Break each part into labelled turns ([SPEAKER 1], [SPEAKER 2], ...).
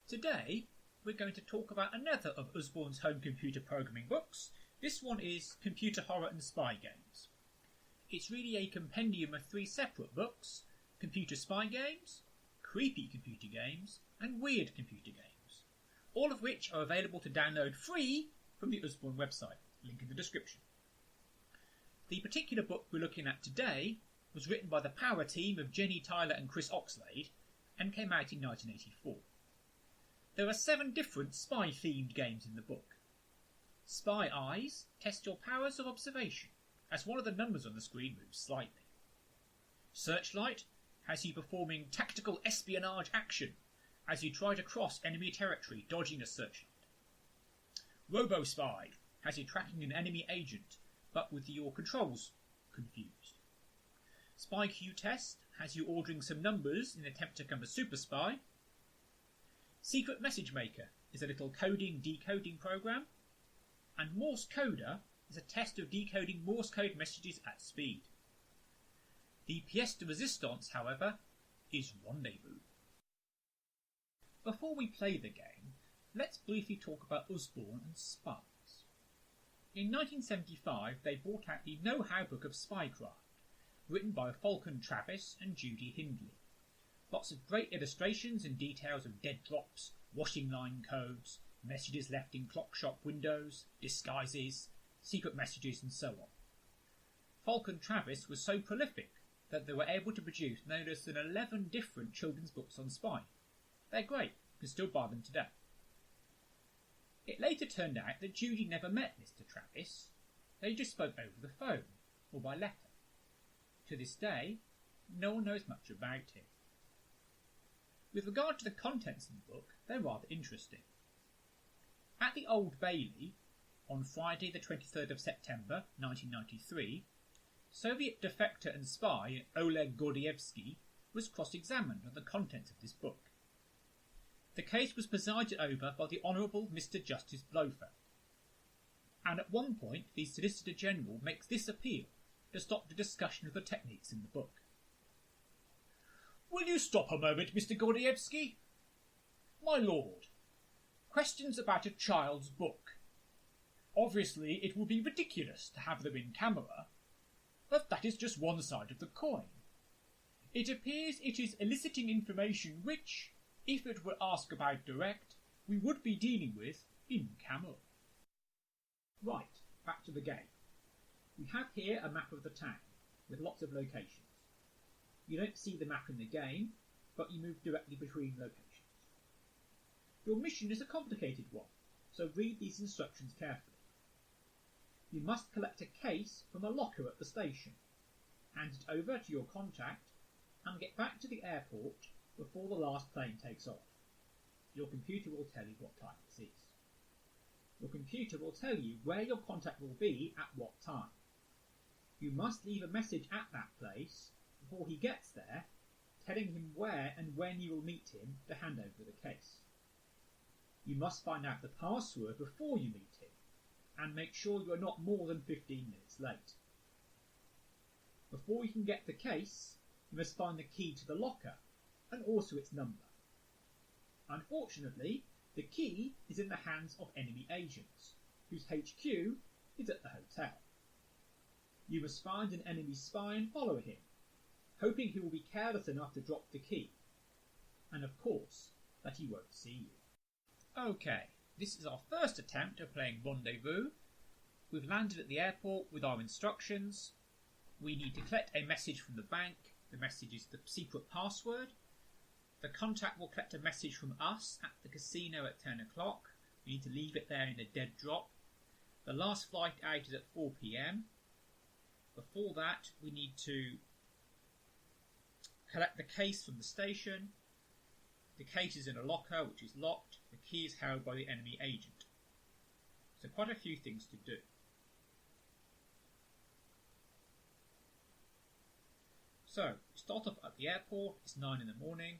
[SPEAKER 1] Today we're going to talk about another of Usborne's home computer programming books. This one is Computer Horror and Spy Games. It's really a compendium of 3 separate books: Computer Spy Games, Creepy Computer Games, and Weird Computer Games, all of which are available to download free from the Usborne website, link in the description. The particular book we're looking at today was written by the Power team of Jenny Tyler and Chris Oxlade and came out in 1984. There are 7 different spy-themed games in the book. Spy Eyes test your powers of observation, as one of the numbers on the screen moves slightly. Searchlight has you performing tactical espionage action as you try to cross enemy territory dodging a searchlight. Robo-Spy has you tracking an enemy agent, but with your controls confused. Spy Q Test has you ordering some numbers in an attempt to become a super spy. Secret Message Maker is a little coding-decoding program. And Morse Coder is a test of decoding Morse code messages at speed. The pièce de résistance, however, is Rendezvous. Before we play the game, let's briefly talk about Usborne and spies. In 1975 they brought out the KnowHow Book of Spycraft, written by Falcon Travis and Judy Hindley. Lots of great illustrations and details of dead drops, washing line codes, messages left in clock shop windows, disguises, secret messages, and so on. Falcon Travis was so prolific that they were able to produce no less than 11 different children's books on spying. They're great, you can still buy them today. It later turned out that Judy never met Mr. Travis. They just spoke over the phone, or by letter. To this day, no one knows much about him. With regard to the contents of the book, they're rather interesting. At the Old Bailey, on Friday the 23rd of September 1993, Soviet defector and spy Oleg Gordievsky was cross-examined on the contents of this book. The case was presided over by the Honourable Mr. Justice Blofeld, and at one point the Solicitor General makes this appeal to stop the discussion of the techniques in the book. "Will you stop a moment, Mr. Gordievsky? My lord, questions about a child's book. Obviously it would be ridiculous to have them in camera, but that is just one side of the coin. It appears it is eliciting information which, if it were asked about direct, we would be dealing with in camera." Right, back to the game. We have here a map of the town, with lots of locations. You don't see the map in the game, but you move directly between locations. Your mission is a complicated one, so read these instructions carefully. You must collect a case from a locker at the station, hand it over to your contact, and get back to the airport before the last plane takes off. Your computer will tell you what time this is. Your computer will tell you where your contact will be at what time. You must leave a message at that place before he gets there, telling him where and when you will meet him to hand over the case. You must find out the password before you meet him, and make sure you are not more than 15 minutes late. Before you can get the case, you must find the key to the locker, and also its number. Unfortunately, the key is in the hands of enemy agents, whose HQ is at the hotel. You must find an enemy spy and follow him, hoping he will be careless enough to drop the key, and of course that he won't see you. Okay, this is our first attempt at playing Rendezvous. We've landed at the airport with our instructions. We need to collect a message from the bank. The message is the secret password. The contact will collect a message from us at the casino at 10 o'clock. We need to leave it there in a dead drop. The last flight out is at 4 p.m. Before that, we need to collect the case from the station. The case is in a locker which is locked. The key is held by the enemy agent. So quite a few things to do. So, start off at the airport. It's 9 in the morning.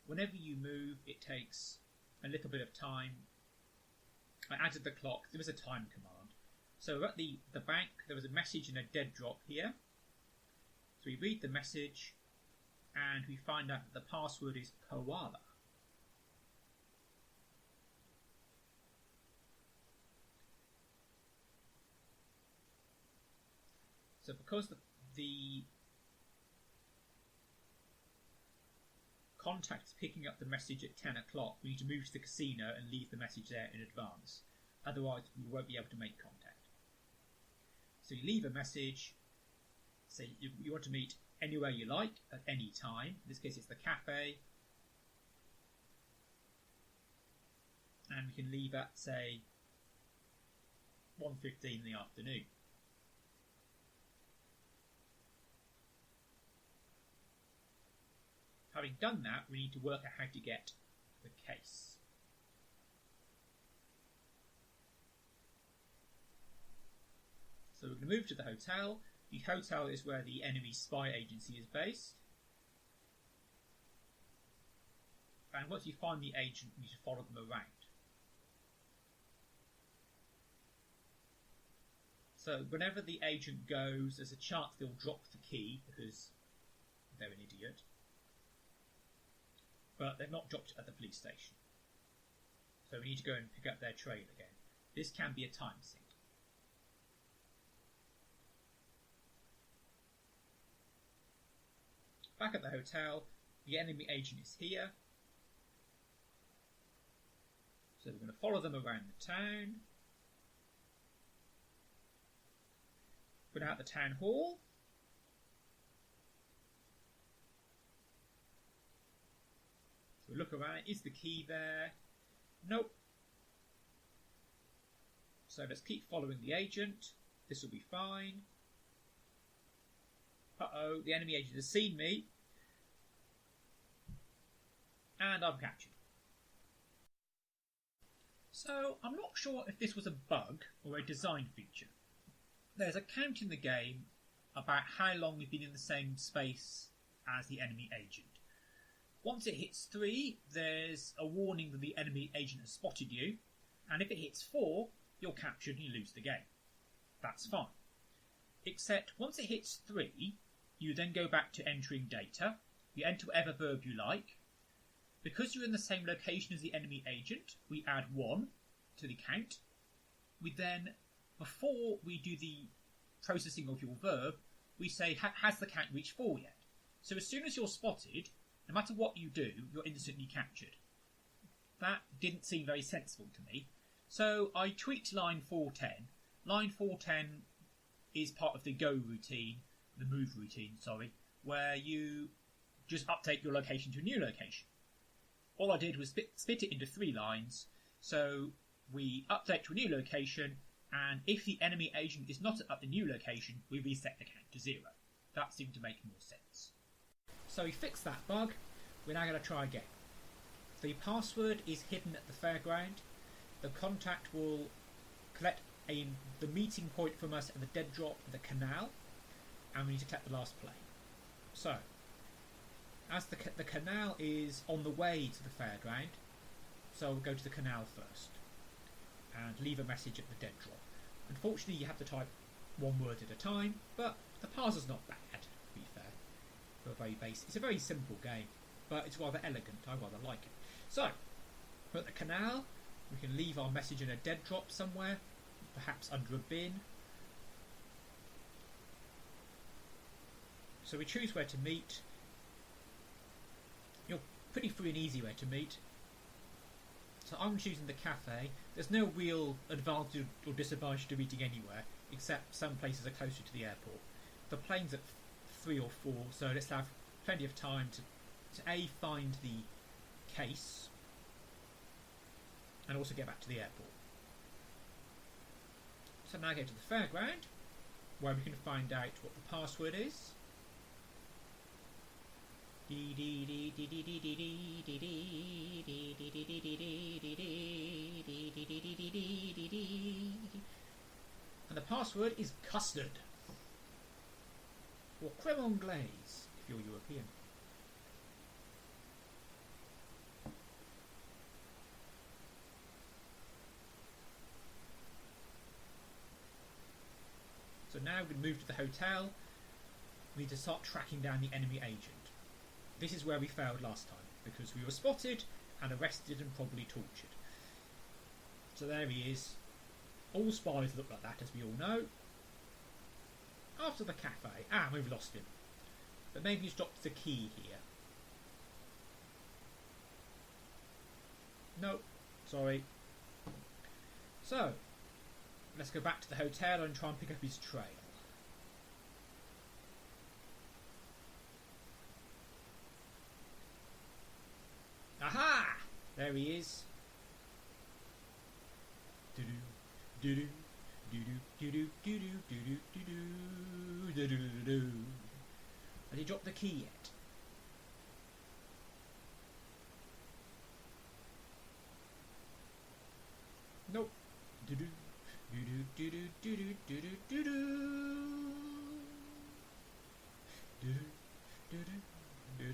[SPEAKER 1] Whenever you move, it takes a little bit of time. I added the clock. There is a time command. So we're at the bank. There was a message in a dead drop here. So we read the message and we find out that the password is koala. So because the contact is picking up the message at 10 o'clock, we need to move to the casino and leave the message there in advance. Otherwise, we won't be able to make contact. So you leave a message, say you want to meet anywhere you like, at any time. In this case, it's the cafe. And we can leave at, say, 1:15 in the afternoon. Having done that, we need to work out how to get the case. So we're going to move to the hotel. The hotel is where the enemy spy agency is based. And once you find the agent, you need to follow them around. So whenever the agent goes, there's a chance they'll drop the key because they're an idiot. But they've not dropped it at the police station. So we need to go and pick up their trail again. This can be a time sink. Back at the hotel, the enemy agent is here. So we're going to follow them around the town. Put out the town hall. So we look around. Is the key there? Nope. So let's keep following the agent. This will be fine. Uh-oh, the enemy agent has seen me. And I'm captured. So I'm not sure if this was a bug or a design feature. There's a count in the game about how long we've been in the same space as the enemy agent. Once it hits 3, there's a warning that the enemy agent has spotted you, and if it hits 4, you're captured and you lose the game. That's fine. Except once it hits 3, you then go back to entering data. You enter whatever verb you like. Because you're in the same location as the enemy agent, we add 1 to the count. We then, before we do the processing of your verb, we say, has the count reached 4 yet? So as soon as you're spotted, no matter what you do, you're instantly captured. That didn't seem very sensible to me. So I tweaked line 410. Line 410 is part of the go routine, the move routine, where you just update your location to a new location. All I did was split it into 3 lines. So we update to a new location, and if the enemy agent is not at the new location, we reset the count to 0. That seemed to make more sense. So we fixed that bug. We're now going to try again. The password is hidden at the fairground. The contact will collect the meeting point from us at the dead drop at the canal, and we need to collect the last plane. So, as the canal is on the way to the fairground, so we'll go to the canal first and leave a message at the dead drop. Unfortunately, you have to type 1 word at a time, but the parser's not bad, to be fair. For a very basic, it's a very simple game, but it's rather elegant. I rather like it. So, we're at the canal. We can leave our message in a dead drop somewhere, perhaps under a bin. So we choose where to meet. You're pretty free and easy where to meet. So I'm choosing the cafe. There's no real advantage or disadvantage to meeting anywhere, except some places are closer to the airport. The plane's at 3 or 4, so let's have plenty of time to A, find the case, and also get back to the airport. So now I go to the fairground, where we can find out what the password is. And the password is custard, or creme anglaise if you're European. So now we move to the hotel. We need to start tracking down the enemy agent. This is where we failed last time, because we were spotted and arrested and probably tortured. So there he is. All spies look like that, as we all know. After the cafe. Ah, we've lost him. But maybe he's dropped the key here. No, sorry. So, let's go back to the hotel and try and pick up his trail. Aha! There he is. Do-do, do-do, do-do, do-do, do-do, do-do, do-do. Has he dropped the key yet? Nope. Do-do, do-do, do-do, do-do, do-do, do-do. Do-do,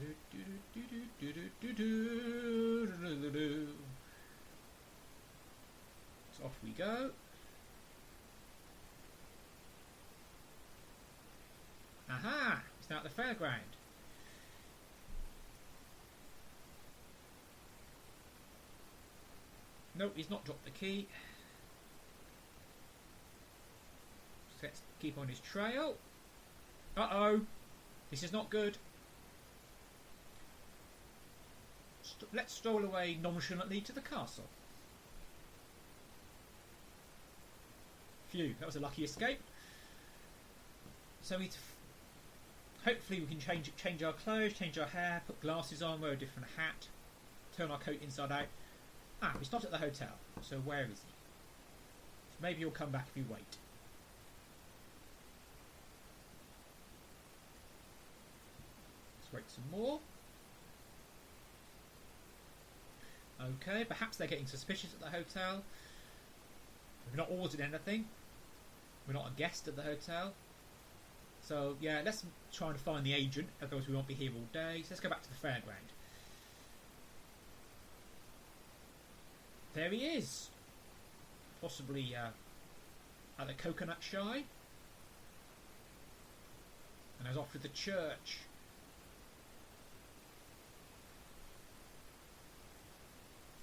[SPEAKER 1] do-do. So off we go. Aha! It's now at the fairground. Nope, he's not dropped the key. So let's keep on his trail. Uh-oh! This is not good. Let's stroll away nonchalantly to the castle. Phew, that was a lucky escape. So hopefully we can change our clothes, change our hair, put glasses on, wear a different hat, turn our coat inside out. Ah, he's not at the hotel, so where is he? So maybe he'll come back if you wait. Let's wait some more. Okay, perhaps they're getting suspicious at the hotel. We've not ordered anything. We're not a guest at the hotel. So, yeah, let's try and find the agent, otherwise we won't be here all day. So let's go back to the fairground. There he is. Possibly at the Coconut Shy. And I was off to the church.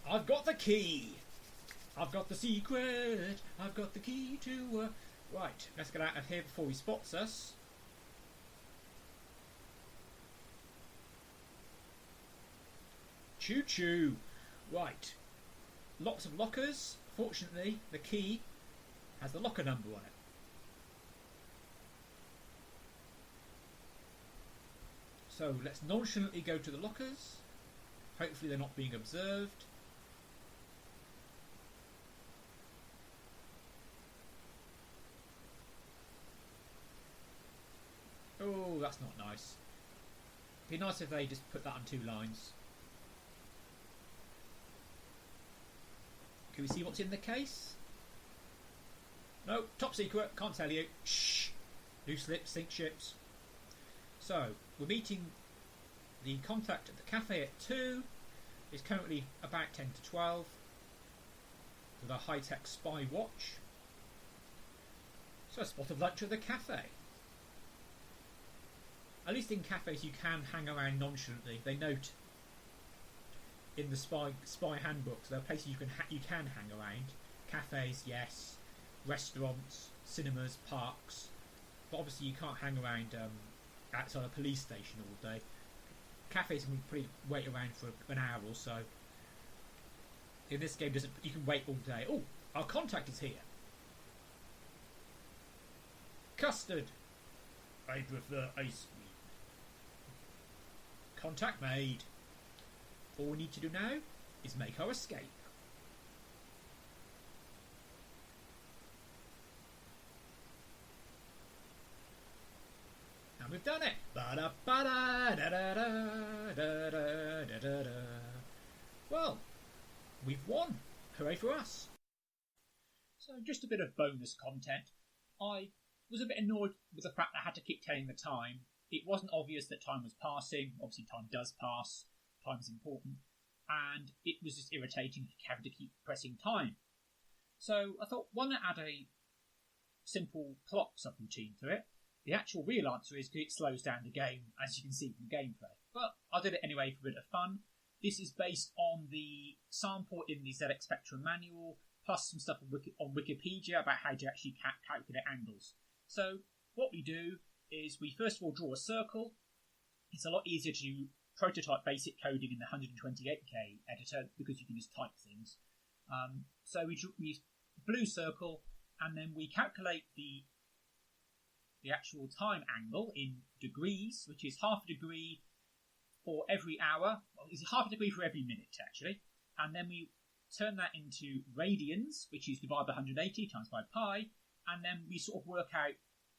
[SPEAKER 1] I've got the key. I've got the secret. I've got the key to... Right, let's get out of here before he spots us. Choo choo. Right. Lots of lockers. Fortunately, the key has the locker number on it. So let's nonchalantly go to the lockers. Hopefully they're not being observed. Oh, that's not nice. It'd be nice if they just put that on 2 lines. Can we see what's in the case? No, top secret, can't tell you. Shh! Loose lips sink ships. So, we're meeting the contact at the cafe at 2. It's currently about 10 to 12. With a high-tech spy watch. So a spot of lunch at the cafe. At least in cafes you can hang around nonchalantly. They note in the spy handbooks there are places you can hang around. Cafes, yes. Restaurants, cinemas, parks. But obviously you can't hang around outside a police station all day. Cafes can wait around for an hour or so. In this game, you can wait all day. Oh, our contact is here. Custard. I prefer ice cream. Contact made. All we need to do now is make our escape. And we've done it. Well, we've won. Hooray for us. So just a bit of bonus content. I was a bit annoyed with the fact that I had to keep telling the time. It wasn't obvious that time was passing. Obviously time does pass. Time is important. And it was just irritating having to keep pressing time. So I thought, why not add a simple plot subroutine to it? The actual real answer is because it slows down the game, as you can see from the gameplay. But I did it anyway for a bit of fun. This is based on the sample in the ZX Spectrum manual, plus some stuff on Wikipedia about how to actually calculate angles. So what we do is we first of all draw a circle. It's a lot easier to prototype basic coding in the 128k editor because you can just type things. So we blue circle, and then we calculate the actual time angle in degrees, which is half a degree for every hour. Well, it's half a degree for every minute, actually. And then we turn that into radians, which is divided by 180 times by pi, and then we sort of work out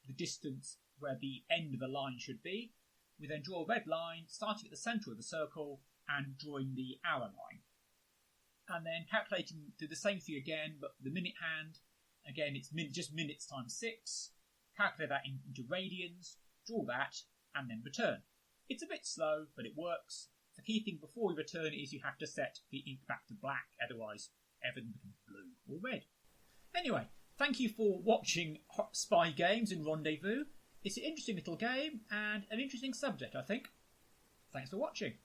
[SPEAKER 1] the distance where the end of the line should be. We then draw a red line, starting at the centre of the circle and drawing the hour line. And then calculating, do the same thing again, but for the minute hand. Again, it's just minutes times 6. Calculate that into radians, draw that, and then return. It's a bit slow, but it works. The key thing before you return is you have to set the ink back to black, otherwise everything becomes blue or red. Anyway, thank you for watching Spy Games in Rendezvous. It's an interesting little game and an interesting subject, I think. Thanks for watching.